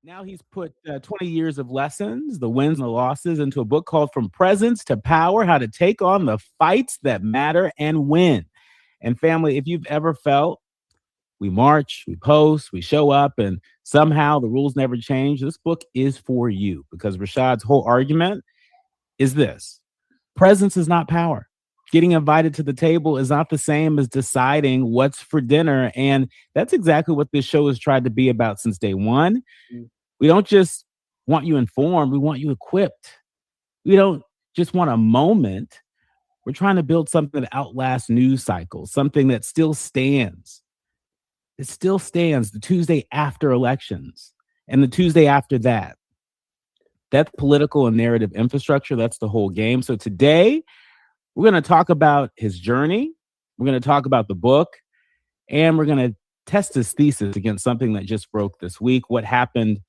Now he's put 20 years of lessons, the wins and the losses, into a book called From Presence to Power: How to Take on the Fights That Matter and Win. And family, if you've ever felt we march, we post, we show up, and somehow the rules never change, this book is for you, because Rashad's whole argument is this: presence is not power. Getting invited to the table is not the same as deciding what's for dinner. And that's exactly what this show has tried to be about since day one. We don't just want you informed, we want you equipped. We don't just want a moment. We're trying to build something that outlasts news cycles, something that still stands. It still stands the Tuesday after elections and the Tuesday after that. That's political and narrative infrastructure. That's the whole game. So today, we're going to talk about his journey. We're going to talk about the book, and we're going to test his thesis against something that just broke this week. What happened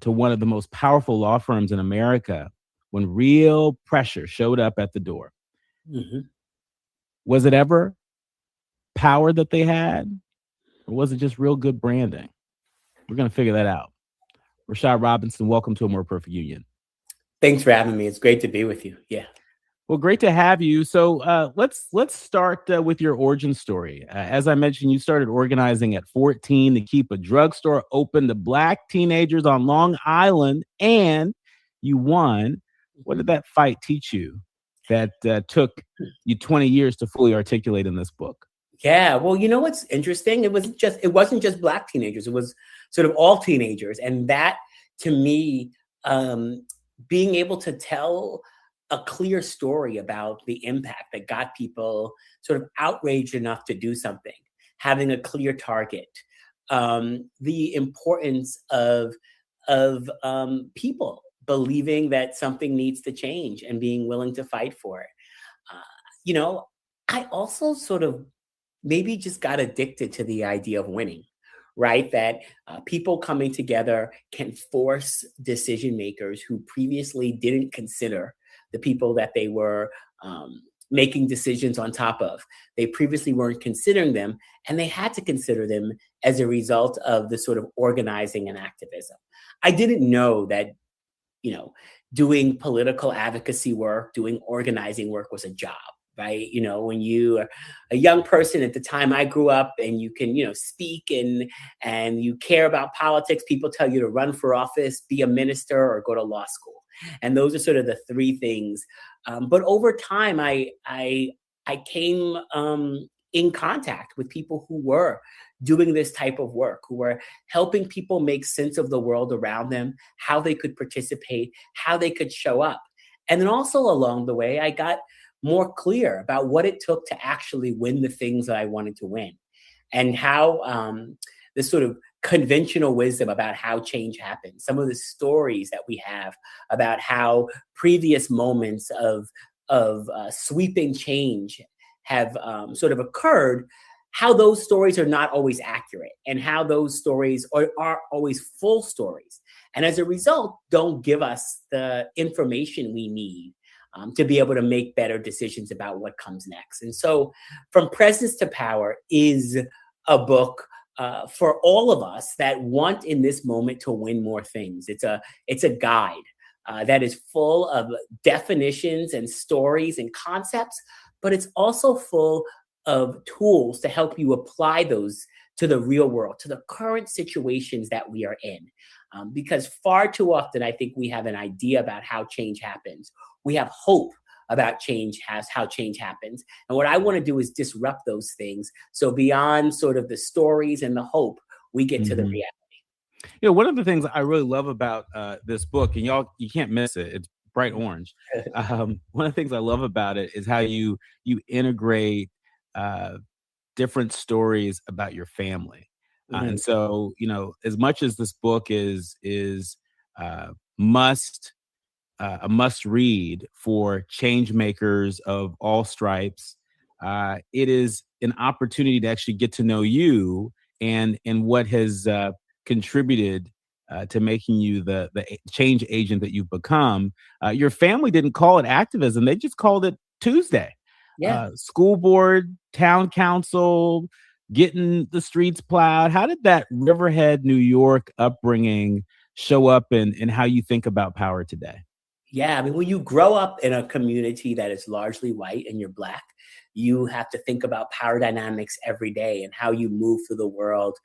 to one of the most powerful law firms in America when real pressure showed up at the door? Mm-hmm. Was it ever power that they had, or was it just real good branding? We're going to figure that out. Rashad Robinson, welcome to A More Perfect Union. Thanks for having me. It's great to be with you. Yeah. Well, great to have you. So let's start with your origin story. As I mentioned, you started organizing at 14 to keep a drugstore open to Black teenagers on Long Island, and you won. What did that fight teach you that took you 20 years to fully articulate in this book? Yeah. Well, you know what's interesting? It wasn't just Black teenagers. It was sort of all teenagers, and that, to me, being able to tell a clear story about the impact that got people sort of outraged enough to do something, having a clear target, the importance of people believing that something needs to change and being willing to fight for it. I also sort of maybe just got addicted to the idea of winning, right? That people coming together can force decision makers who previously didn't consider the people that they were making decisions on top of. They previously weren't considering them, and they had to consider them as a result of the sort of organizing and activism. I didn't know that, doing political advocacy work, doing organizing work was a job, right? When you are a young person at the time I grew up, and you can, speak and you care about politics, people tell you to run for office, be a minister, or go to law school. And those are sort of the three things. But over time, I came in contact with people who were doing this type of work, who were helping people make sense of the world around them, how they could participate, how they could show up. And then also along the way, I got more clear about what it took to actually win the things that I wanted to win, and how this sort of conventional wisdom about how change happens, some of the stories that we have about how previous moments of sweeping change have sort of occurred, how those stories are not always accurate, and how those stories are always full stories, and as a result, don't give us the information we need to be able to make better decisions about what comes next. And so From Presence to Power is a book for all of us that want in this moment to win more things. It's a guide that is full of definitions and stories and concepts, but it's also full of tools to help you apply those to the real world, to the current situations that we are in. Because far too often, I think we have an idea about how change happens. We have hope about how change happens. And what I want to do is disrupt those things. So beyond sort of the stories and the hope, we get to the reality. One of the things I really love about this book, and you can't miss it, it's bright orange. One of the things I love about it is how you integrate different stories about your family. And so, as much as this book is a must read for change makers of all stripes, it is an opportunity to actually get to know you and what has contributed to making you the change agent that you've become. Your family didn't call it activism; they just called it Tuesday. Yeah. School board, town council, getting the streets plowed. How did that Riverhead, New York upbringing show up in how you think about power today? Yeah, I mean, when you grow up in a community that is largely white and you're Black, you have to think about power dynamics every day and how you move through the world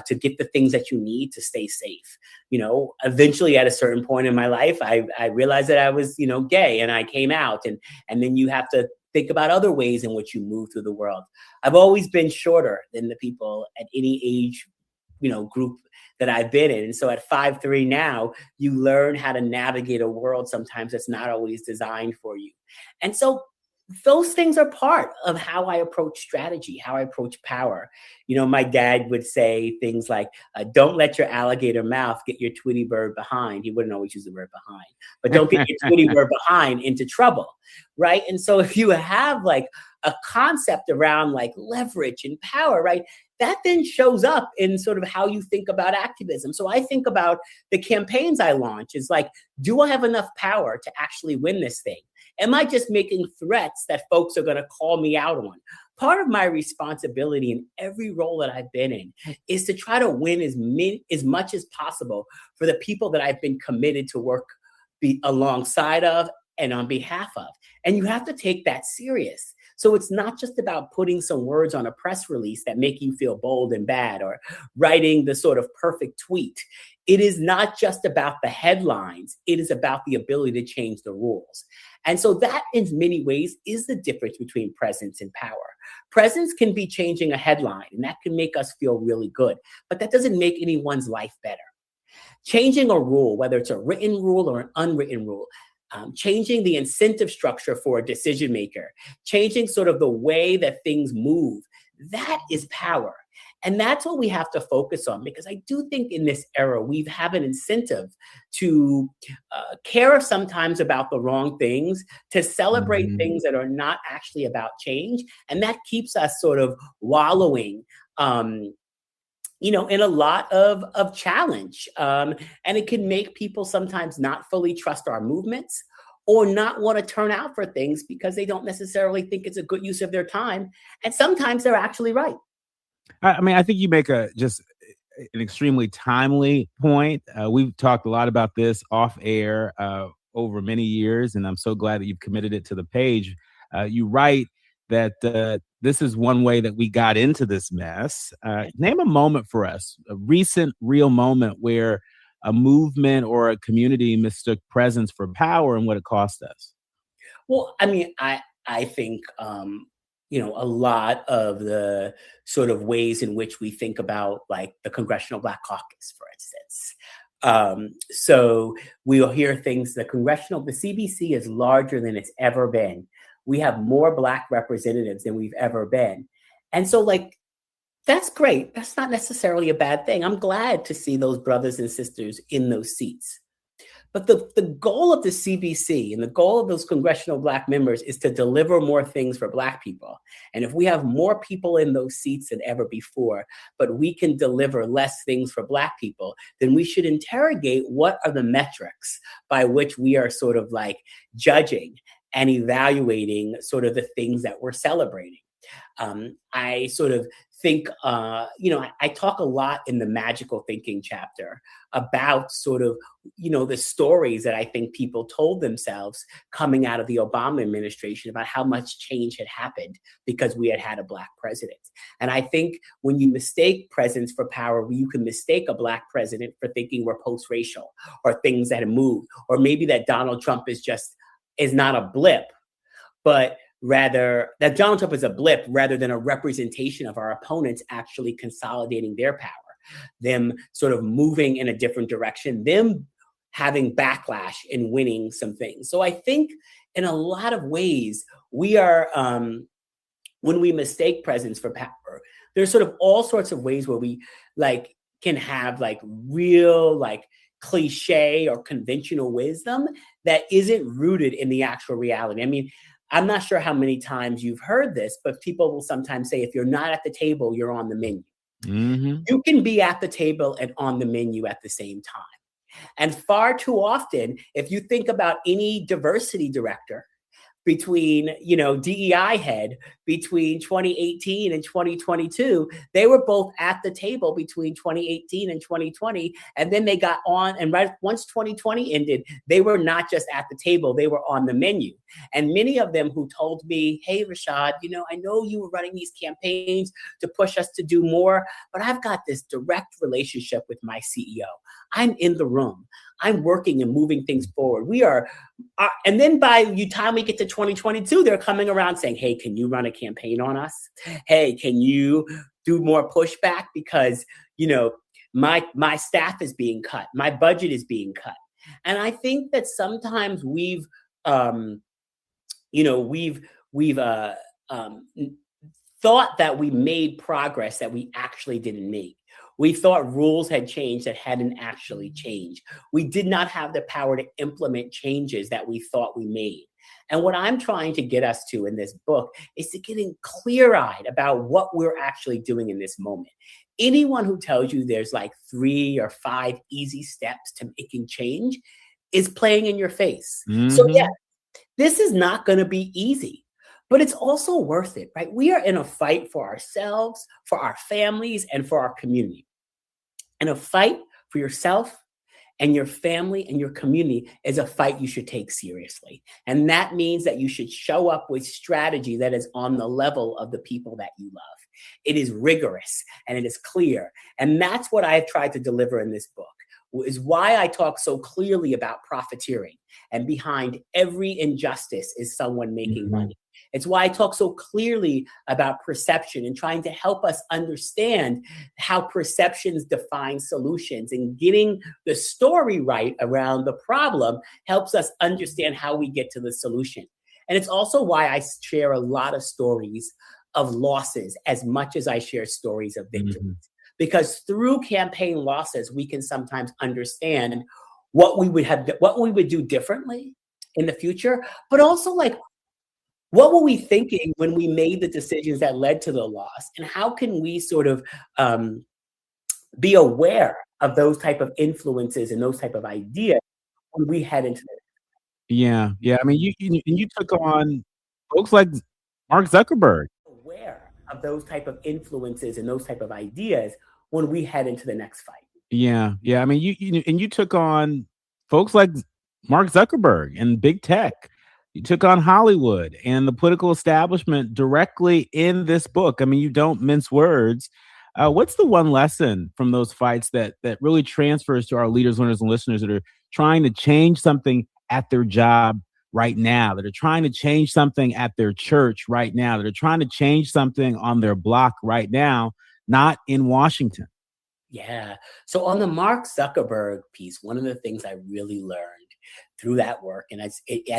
to get the things that you need to stay safe. Eventually at a certain point in my life, I realized that I was, gay, and I came out, and then you have to think about other ways in which you move through the world. I've always been shorter than the people at any age, group that I've been in. And so at 5'3" now, you learn how to navigate a world sometimes that's not always designed for you. And so those things are part of how I approach strategy, how I approach power. My dad would say things like, don't let your alligator mouth get your Tweety bird behind. He wouldn't always use the word behind, but don't get your Tweety bird behind into trouble, right? And so if you have like a concept around like leverage and power, right, that then shows up in sort of how you think about activism. So I think about the campaigns I launch is like, do I have enough power to actually win this thing? Am I just making threats that folks are going to call me out on? Part of my responsibility in every role that I've been in is to try to win as much as possible for the people that I've been committed to work alongside of and on behalf of. And you have to take that serious. So it's not just about putting some words on a press release that make you feel bold and bad or writing the sort of perfect tweet. It is not just about the headlines. It is about the ability to change the rules. And so that in many ways is the difference between presence and power. Presence can be changing a headline, and that can make us feel really good, but that doesn't make anyone's life better. Changing a rule, whether it's a written rule or an unwritten rule, changing the incentive structure for a decision maker, changing sort of the way that things move, that is power. And that's what we have to focus on, because I do think in this era, we have an incentive to care sometimes about the wrong things, to celebrate things that are not actually about change. And that keeps us sort of wallowing in a lot of challenge. And it can make people sometimes not fully trust our movements or not want to turn out for things because they don't necessarily think it's a good use of their time. And sometimes they're actually right. I mean, I think you make just an extremely timely point. We've talked a lot about this off air over many years, and I'm so glad that you've committed it to the page. You write that this is one way that we got into this mess. Name a moment for us, a recent, real moment where a movement or a community mistook presence for power and what it cost us. Well, I mean, I think a lot of the sort of ways in which we think about like the Congressional Black Caucus, for instance. So we'll hear things, the CBC is larger than it's ever been. We have more Black representatives than we've ever been. And so like, that's great. That's not necessarily a bad thing. I'm glad to see those brothers and sisters in those seats. But the goal of the CBC and the goal of those congressional Black members is to deliver more things for Black people. And if we have more people in those seats than ever before, but we can deliver less things for Black people, then we should interrogate what are the metrics by which we are sort of like judging and evaluating sort of the things that we're celebrating. I sort of think, I talk a lot in the magical thinking chapter about sort of, the stories that I think people told themselves coming out of the Obama administration about how much change had happened because we had had a Black president. And I think when you mistake presence for power, you can mistake a Black president for thinking we're post-racial or things that have moved, or maybe that Donald Trump is not a blip, but rather that Donald Trump is a blip rather than a representation of our opponents actually consolidating their power, them sort of moving in a different direction, them having backlash and winning some things. So I think in a lot of ways, we are, when we mistake presence for power, there's sort of all sorts of ways where we like can have like real like cliche or conventional wisdom that isn't rooted in the actual reality. I mean, I'm not sure how many times you've heard this, but people will sometimes say, if you're not at the table, you're on the menu. Mm-hmm. You can be at the table and on the menu at the same time. And far too often, if you think about any diversity director between, DEI head between 2018 and 2022. They were both at the table between 2018 and 2020. And then they got on, and right once 2020 ended, they were not just at the table, they were on the menu. And many of them who told me, hey, Rashad, I know you were running these campaigns to push us to do more, but I've got this direct relationship with my CEO. I'm in the room. I'm working and moving things forward. We are, and then by the time we get to 2022, they're coming around saying, hey, can you run a campaign on us? Hey, can you do more pushback? Because, my staff is being cut. My budget is being cut. And I think that sometimes we've thought that we made progress that we actually didn't make. We thought rules had changed that hadn't actually changed. We did not have the power to implement changes that we thought we made. And what I'm trying to get us to in this book is to getting clear-eyed about what we're actually doing in this moment. Anyone who tells you there's like 3 or 5 easy steps to making change is playing in your face. Mm-hmm. So yeah, this is not going to be easy, but it's also worth it, right? We are in a fight for ourselves, for our families, and for our community. And a fight for yourself and your family and your community is a fight you should take seriously. And that means that you should show up with strategy that is on the level of the people that you love. It is rigorous and it is clear. And that's what I have tried to deliver in this book, is why I talk so clearly about profiteering. And behind every injustice is someone making money. It's why I talk so clearly about perception and trying to help us understand how perceptions define solutions, and getting the story right around the problem helps us understand how we get to the solution. And it's also why I share a lot of stories of losses as much as I share stories of victories. Because through campaign losses, we can sometimes understand what we would do differently in the future, but also like, what were we thinking when we made the decisions that led to the loss? And how can we sort of be aware of those type of influences and those type of ideas when we head into it? Yeah. I mean, you took on folks like Mark Zuckerberg. Aware of those type of influences and those type of ideas when we head into the next fight. Yeah. I mean, you took on folks like Mark Zuckerberg and big tech. You took on Hollywood and the political establishment directly in this book. I mean, you don't mince words. What's the one lesson from those fights that really transfers to our leaders, learners, and listeners that are trying to change something at their job right now, that are trying to change something at their church right now, that are trying to change something on their block right now, not in Washington? Yeah. So on the Mark Zuckerberg piece, one of the things I really learned through that work, and I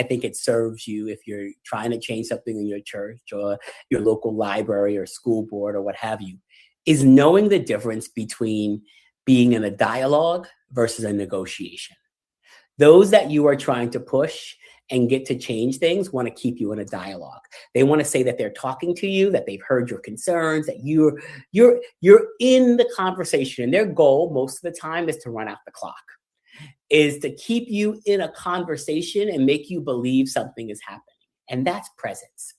think it serves you if you're trying to change something in your church or your local library or school board or what have you, is knowing the difference between being in a dialogue versus a negotiation. Those that you are trying to push and get to change things want to keep you in a dialogue. They want to say that they're talking to you, that they've heard your concerns, that you're in the conversation. And their goal most of the time is to run out the clock, is to keep you in a conversation and make you believe something is happening. And that's presence.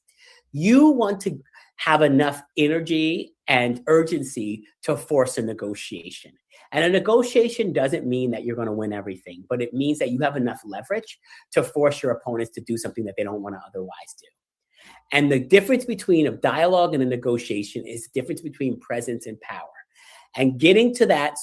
You want to have enough energy and urgency to force a negotiation. And a negotiation doesn't mean that you're going to win everything, but it means that you have enough leverage to force your opponents to do something that they don't want to otherwise do. And the difference between a dialogue and a negotiation is the difference between presence and power. And getting to that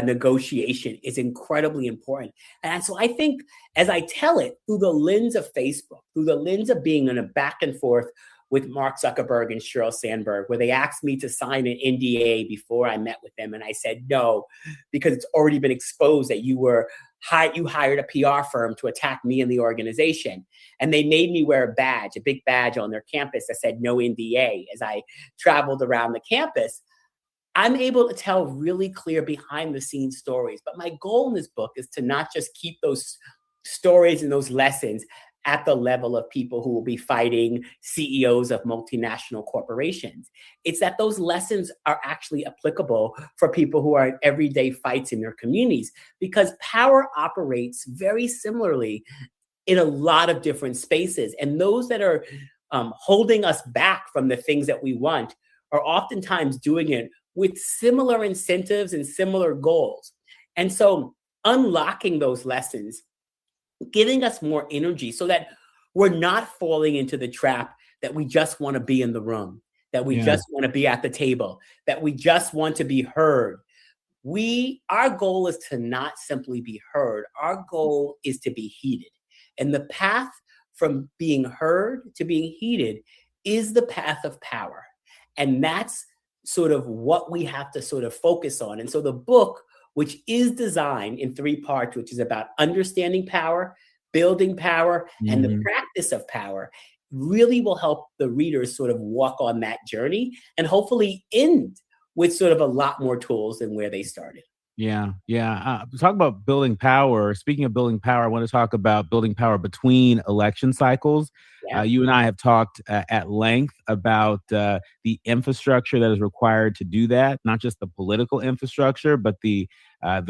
negotiation is incredibly important. And so I think as I tell it through the lens of Facebook, through the lens of being in a back and forth with Mark Zuckerberg and Sheryl Sandberg, where they asked me to sign an NDA before I met with them. And I said no, because it's already been exposed that you hired a PR firm to attack me and the organization. And they made me wear a big badge on their campus that said no NDA. As I traveled around the campus, I'm able to tell really clear behind the scenes stories. But my goal in this book is to not just keep those stories and those lessons at the level of people who will be fighting CEOs of multinational corporations. It's that those lessons are actually applicable for people who are in everyday fights in their communities, because power operates very similarly in a lot of different spaces. And those that are holding us back from the things that we want are oftentimes doing it with similar incentives and similar goals. And so unlocking those lessons, giving us more energy so that we're not falling into the trap that we just want to be in the room, that we just want to be at the table, that we just want to be heard. Our goal is to not simply be heard. Our goal is to be heeded. And the path from being heard to being heeded is the path of power. And that's sort of what we have to sort of focus on. And so the book, which is designed in 3 parts, which is about understanding power, building power, and the practice of power, really will help the readers sort of walk on that journey and hopefully end with sort of a lot more tools than where they started. Yeah. Talk about building power. Speaking of building power, I want to talk about building power between election cycles. Yeah. You and I have talked at length about the infrastructure that is required to do that, not just the political infrastructure, but the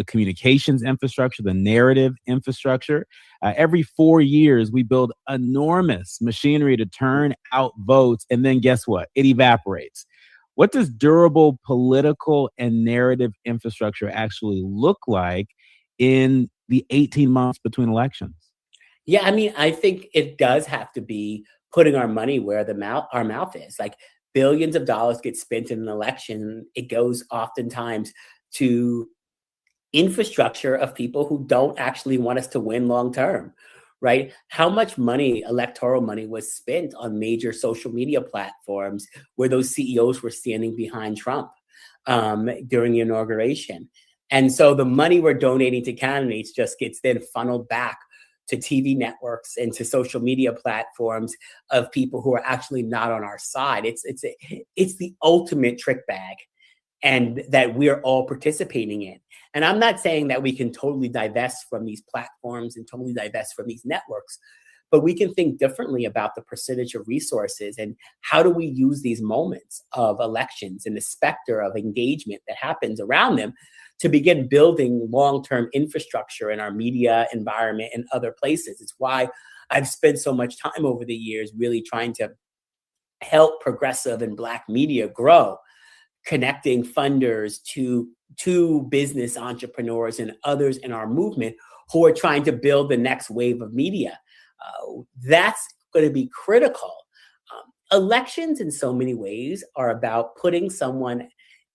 communications infrastructure, the narrative infrastructure. Every 4 years, we build enormous machinery to turn out votes, and then guess what? It evaporates. What does durable political and narrative infrastructure actually look like in the 18 months between elections? Yeah, I mean, I think it does have to be putting our money where our mouth is. Like billions of dollars get spent in an election. It goes oftentimes to infrastructure of people who don't actually want us to win long term, right? How much money, electoral money, was spent on major social media platforms where those CEOs were standing behind Trump during the inauguration? And so the money we're donating to candidates just gets then funneled back to TV networks and to social media platforms of people who are actually not on our side. It's the ultimate trick bag, and that we're all participating in. And I'm not saying that we can totally divest from these platforms and totally divest from these networks, but we can think differently about the percentage of resources and how do we use these moments of elections and the specter of engagement that happens around them to begin building long-term infrastructure in our media environment and other places. It's why I've spent so much time over the years really trying to help progressive and Black media grow, connecting funders to business entrepreneurs and others in our movement who are trying to build the next wave of media. That's going to be critical. Elections in so many ways are about putting someone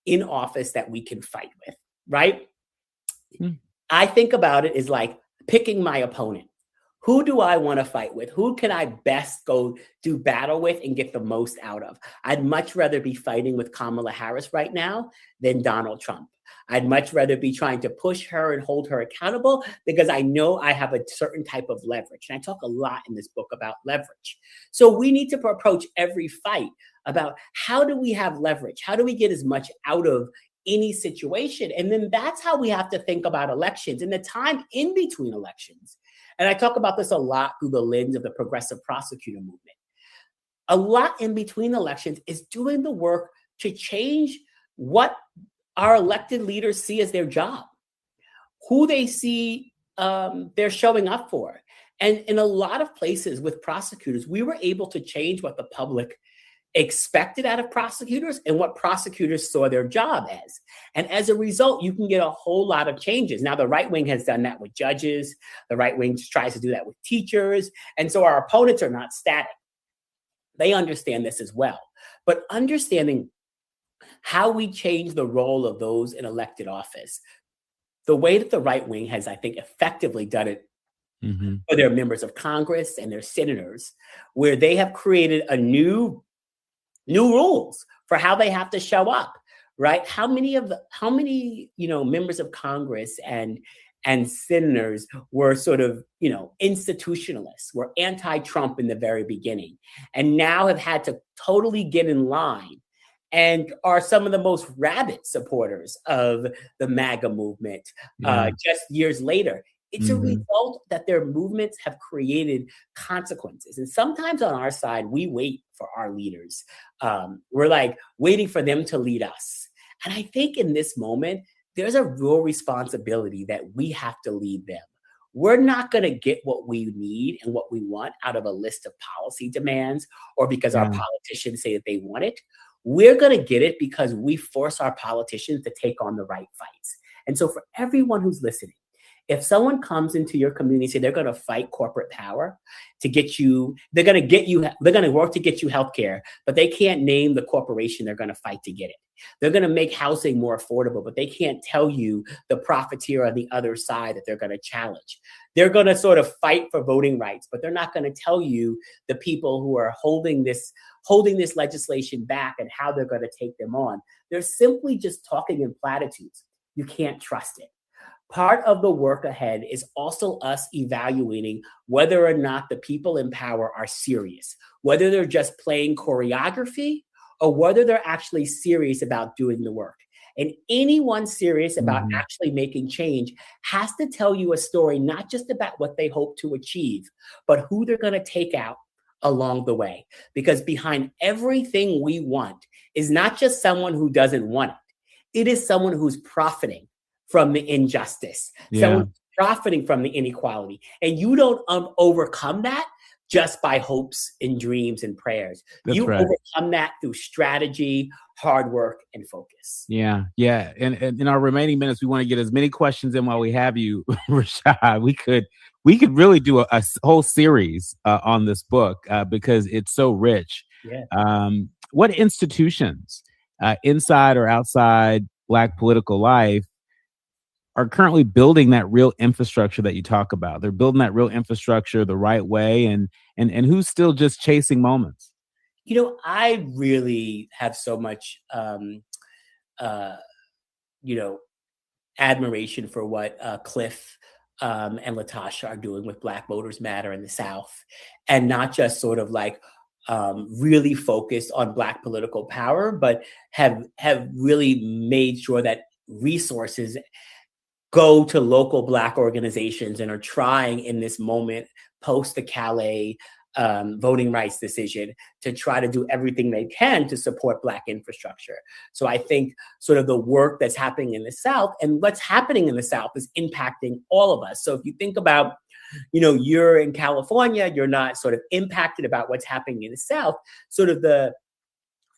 in office that we can fight with, right? I think about it as like picking my opponent. Who do I want to fight with? Who can I best go do battle with and get the most out of? I'd much rather be fighting with Kamala Harris right now than Donald Trump. I'd much rather be trying to push her and hold her accountable because I know I have a certain type of leverage. And I talk a lot in this book about leverage. So we need to approach every fight about how do we have leverage? How do we get as much out of any situation? And then that's how we have to think about elections and the time in between elections. And I talk about this a lot through the lens of the progressive prosecutor movement. A lot in between elections is doing the work to change what our elected leaders see as their job, who they see they're showing up for. And in a lot of places with prosecutors, we were able to change what the public expected out of prosecutors and what prosecutors saw their job as. And as a result, you can get a whole lot of changes. Now, the right wing has done that with judges. The right wing tries to do that with teachers. And so our opponents are not static. They understand this as well. But understanding how we change the role of those in elected office, the way that the right wing has, I think, effectively done it for their members of Congress and their senators, where they have created a new rules for how they have to show up, right? How many members of Congress and senators were sort of, institutionalists, were anti-Trump in the very beginning, and now have had to totally get in line and are some of the most rabid supporters of the MAGA movement just years later. It's a result that their movements have created consequences. And sometimes on our side, we wait for our leaders. We're like waiting for them to lead us. And I think in this moment, there's a real responsibility that we have to lead them. we're not going to get what we need and what we want out of a list of policy demands or because our Yeah. politicians say that they want it. We're going to get it because we force our politicians to take on the right fights. And so for everyone who's listening, if someone comes into your community and say they're going to fight corporate power to get you, they're going to work to get you healthcare, but they can't name the corporation they're going to fight to get it. They're going to make housing more affordable, but they can't tell you the profiteer on the other side that they're going to challenge. They're going to sort of fight for voting rights, but they're not going to tell you the people who are holding this legislation back and how they're going to take them on. They're simply just talking in platitudes. You can't trust it. Part of the work ahead is also us evaluating whether or not the people in power are serious, whether they're just playing choreography or whether they're actually serious about doing the work. And anyone serious about actually making change has to tell you a story, not just about what they hope to achieve, but who they're going to take out along the way. Because behind everything we want is not just someone who doesn't want it. It is someone who's profiting from the injustice, someone profiting from the inequality. And you don't overcome that just by hopes and dreams and prayers. That's you right. overcome that through strategy, hard work, and focus. Yeah. And in our remaining minutes, we want to get as many questions in while we have you, Rashad. We could really do a whole series on this book because it's so rich. Yeah. What institutions inside or outside Black political life are currently building that real infrastructure that you talk about? They're building that real infrastructure the right way, and who's still just chasing moments? I really have so much, admiration for what Cliff and Latasha are doing with Black Voters Matter in the South, and not just sort of like really focused on Black political power, but have really made sure that resources go to local Black organizations and are trying in this moment post the Calais voting rights decision to try to do everything they can to support Black infrastructure. So I think sort of the work that's happening in the South and what's happening in the South is impacting all of us. So if you think about, you're in California, you're not sort of impacted about what's happening in the South, sort of the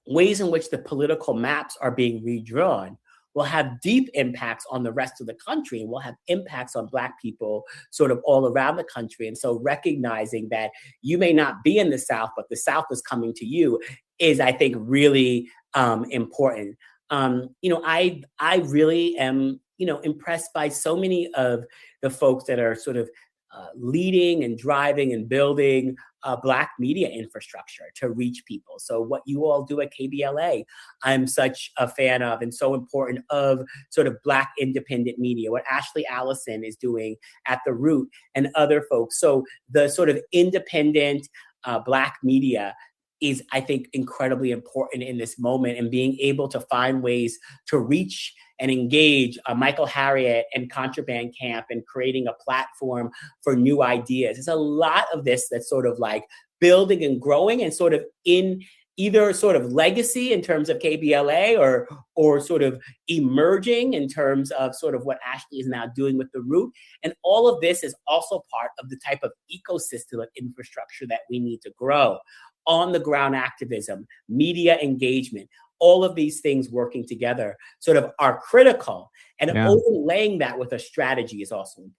ways in which the political maps are being redrawn will have deep impacts on the rest of the country and will have impacts on Black people sort of all around the country. And so recognizing that you may not be in the South, but the South is coming to you is, I think, really important. I really am, impressed by so many of the folks that are sort of leading and driving and building Black media infrastructure to reach people. So what you all do at KBLA, I'm such a fan of and so important of sort of Black independent media, what Ashley Allison is doing at The Root and other folks. So the sort of independent Black media is, I think, incredibly important in this moment, and being able to find ways to reach and engage Michael Harriot and Contraband Camp and creating a platform for new ideas. There's a lot of this that's sort of like building and growing and sort of in either sort of legacy in terms of KBLA or sort of emerging in terms of sort of what Ashley is now doing with The Root. And all of this is also part of the type of ecosystem of infrastructure that we need to grow. On the ground activism, media engagement, all of these things working together sort of are critical. And overlaying that with a strategy is also important.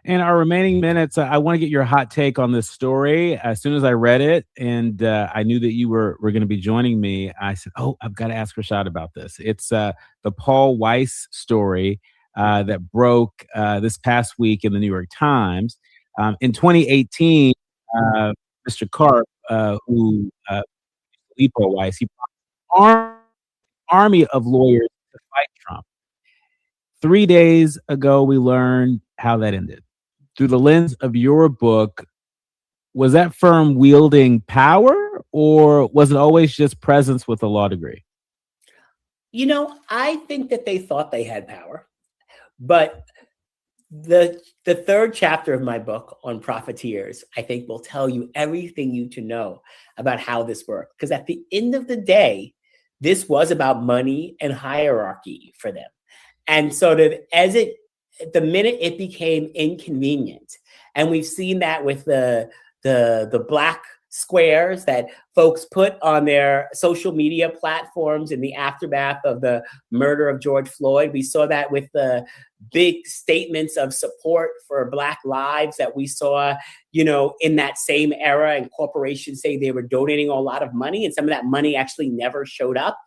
In our remaining minutes, I want to get your hot take on this story. As soon as I read it and I knew that you were going to be joining me, I said, I've got to ask Rashad about this. It's the Paul Weiss story that broke this past week in the New York Times. In 2018, Mr. Karp, who lead Paul Weiss, he brought an army of lawyers to fight Trump. 3 days ago, we learned how that ended. Through the lens of your book, was that firm wielding power, or was it always just presence with a law degree? I think that they thought they had power, but the third chapter of my book on profiteers, I think, will tell you everything you need to know about how this worked. Because at the end of the day, this was about money and hierarchy for them. And sort of as it the minute it became inconvenient, and we've seen that with the black squares that folks put on their social media platforms in the aftermath of the murder of George Floyd. We saw that with the big statements of support for Black lives that we saw, in that same era, and corporations say they were donating a lot of money, and some of that money actually never showed up.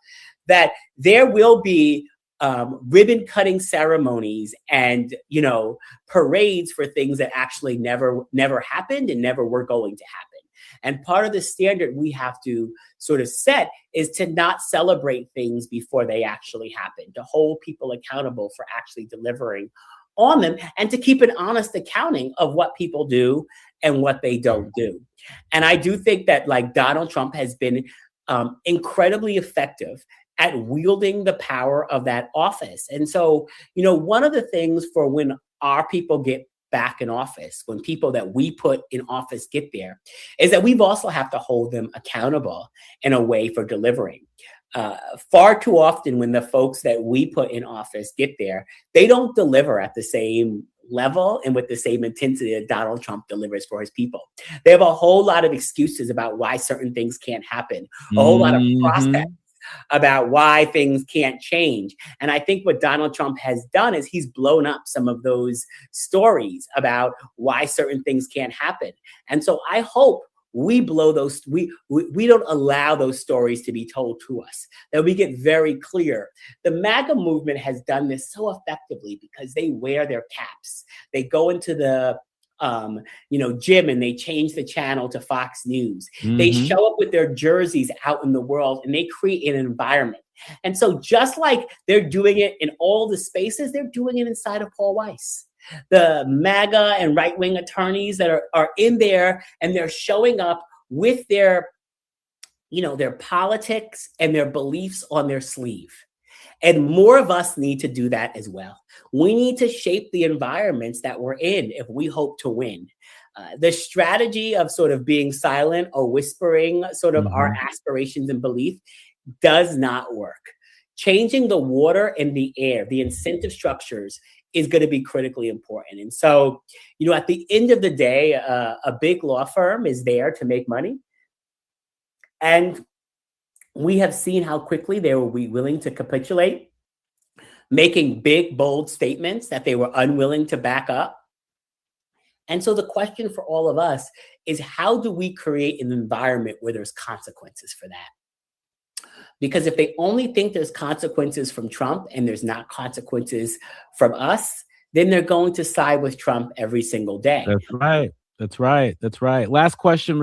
That there will be ribbon cutting ceremonies and parades for things that actually never happened and never were going to happen. And part of the standard we have to sort of set is to not celebrate things before they actually happen, to hold people accountable for actually delivering on them, and to keep an honest accounting of what people do and what they don't do. And I do think that Donald Trump has been incredibly effective at wielding the power of that office. And so, one of the things for when our people get back in office, when people that we put in office get there, is that we've also have to hold them accountable in a way for delivering. Far too often when the folks that we put in office get there, they don't deliver at the same level and with the same intensity that Donald Trump delivers for his people. They have a whole lot of excuses about why certain things can't happen, a whole lot of prospects about why things can't change. And I think what Donald Trump has done is he's blown up some of those stories about why certain things can't happen. And so I hope we blow those, we don't allow those stories to be told to us, that we get very clear. The MAGA movement has done this so effectively because they wear their caps. They go into the gym and they change the channel to Fox News. They show up with their jerseys out in the world and they create an environment. And so just like they're doing it in all the spaces, they're doing it inside of Paul Weiss. The MAGA and right-wing attorneys that are in there, and they're showing up with their politics and their beliefs on their sleeve. And more of us need to do that as well. We need to shape the environments that we're in if we hope to win. The strategy of sort of being silent or whispering sort of our aspirations and belief does not work. Changing the water and the air, the incentive structures, is going to be critically important. And so, at the end of the day, a big law firm is there to make money. And we have seen how quickly they will be willing to capitulate, making big, bold statements that they were unwilling to back up. And so the question for all of us is, how do we create an environment where there's consequences for that? Because if they only think there's consequences from Trump and there's not consequences from us, then they're going to side with Trump every single day. That's right. Last question.